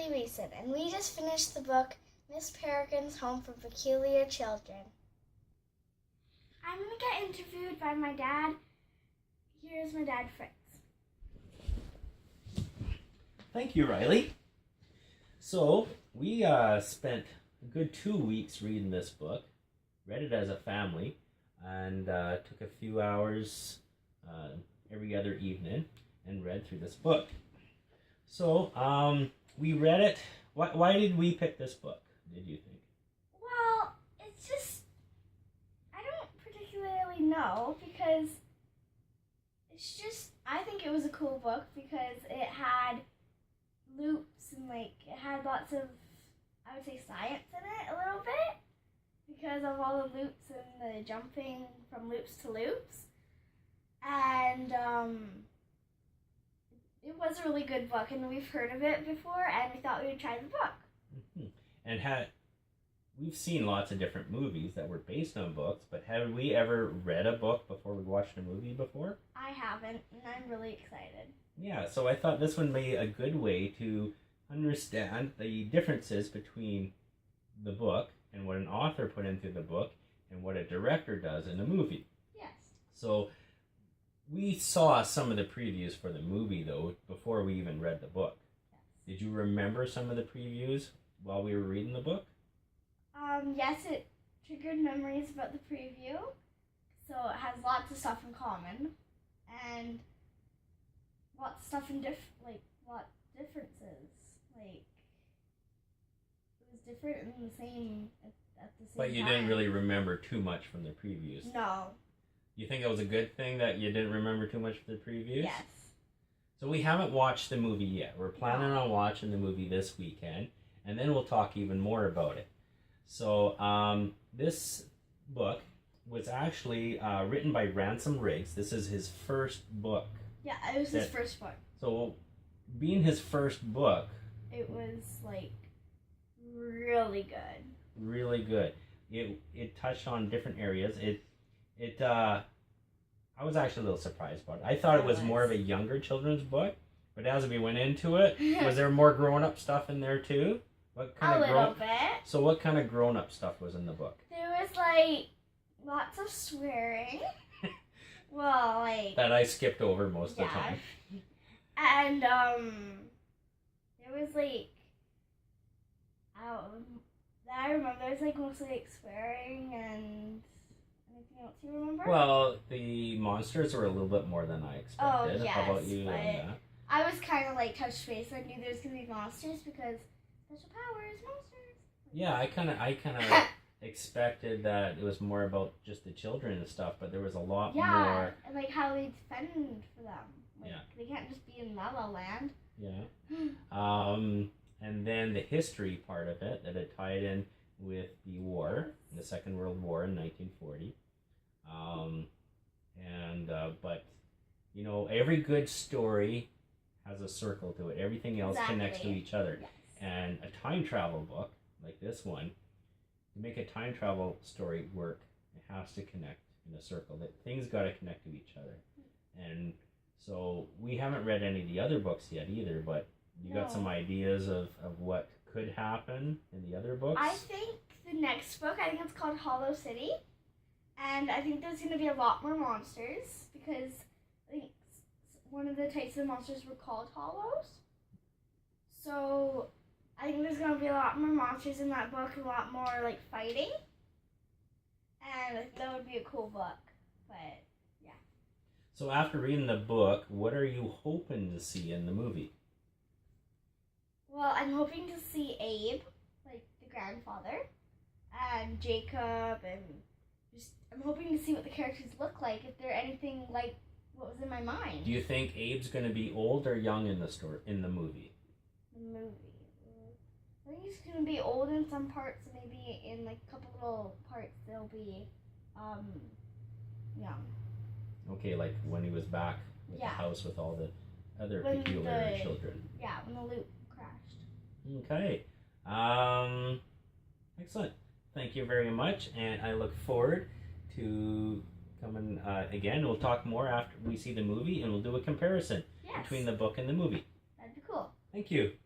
Riley Reeson, and we just finished the book Miss Peregrine's Home for Peculiar Children. I'm going to get interviewed by my dad. Here's my dad, Fritz. Thank you, Riley. So, we spent a good 2 weeks reading this book, read it as a family, and took a few hours every other evening and read through this book. So, we read it. Why did we pick this book, did you think? Well, it's just, I don't particularly know, because it's just, I think it was a cool book because it had loops and it had lots of, I would say, science in it a little bit because of all the loops and the jumping from loops to loops. And it was a really good book, and we've heard of it before, and we thought we would try the book. Mm-hmm. And we've seen lots of different movies that were based on books, but have we ever read a book before we watched a movie before? I haven't, and I'm really excited. Yeah, so I thought this would be a good way to understand the differences between the book and what an author put into the book and what a director does in a movie. Yes. So we saw some of the previews for the movie, though, before we even read the book. Yes. Did you remember some of the previews while we were reading the book? Yes, it triggered memories about the preview. So it has lots of stuff in common, and lots of stuff in what differences. Like, it was different and the same at the same time. But you didn't really remember too much from the previews. No. You think it was a good thing that you didn't remember too much of the previews? Yes. So we haven't watched the movie yet. We're planning on watching the movie this weekend, and then we'll talk even more about it. So this book was actually written by Ransom Riggs. This is his first book. Yeah, it was his first book. So being his first book, it was really good. Really good. It touched on different areas. I was actually a little surprised about it. I thought it was more of a younger children's book, but as we went into it, was there more grown-up stuff in there too? What kind a little bit. So what kind of grown-up stuff was in the book? There was lots of swearing. Well, that I skipped over most of the time. And there was I remember there was mostly swearing and anything else you remember? Well, the monsters were a little bit more than I expected. Oh, yes, how about you on that? I was kind of touched base. I knew there was gonna be monsters because special powers, monsters. Yeah, I kind of expected that it was more about just the children and stuff, but there was a lot more. Yeah, and how they defend for them. They can't just be in La La Land. Yeah. And then the history part of it, that it tied in with the war, the Second World War in 1940. But every good story has a circle to it. Everything else connects to each other. Yes. And a time travel book like this one, to make a time travel story work, it has to connect in a circle. That things got to connect to each other. And so we haven't read any of the other books yet either, but you got some ideas of what could happen in the other books? I think the next book, I think it's called Hollow City. And I think there's going to be a lot more monsters because I think one of the types of monsters were called hollows. So I think there's going to be a lot more monsters in that book, a lot more fighting. And I think that would be a cool book. But yeah. So after reading the book, what are you hoping to see in the movie? Well, I'm hoping to see Abe, the grandfather, and Jacob, and I'm hoping to see what the characters look like, if they're anything like what was in my mind. Do you think Abe's going to be old or young in the movie? The movie. I think he's going to be old in some parts, and maybe in a couple little parts they'll be young. Okay, like when he was back at the house with all the other peculiar children. Yeah, when the loop crashed. Okay. Excellent. Thank you very much, and I look forward to coming again. We'll talk more after we see the movie, and we'll do a comparison between the book and the movie. That'd be cool. Thank you.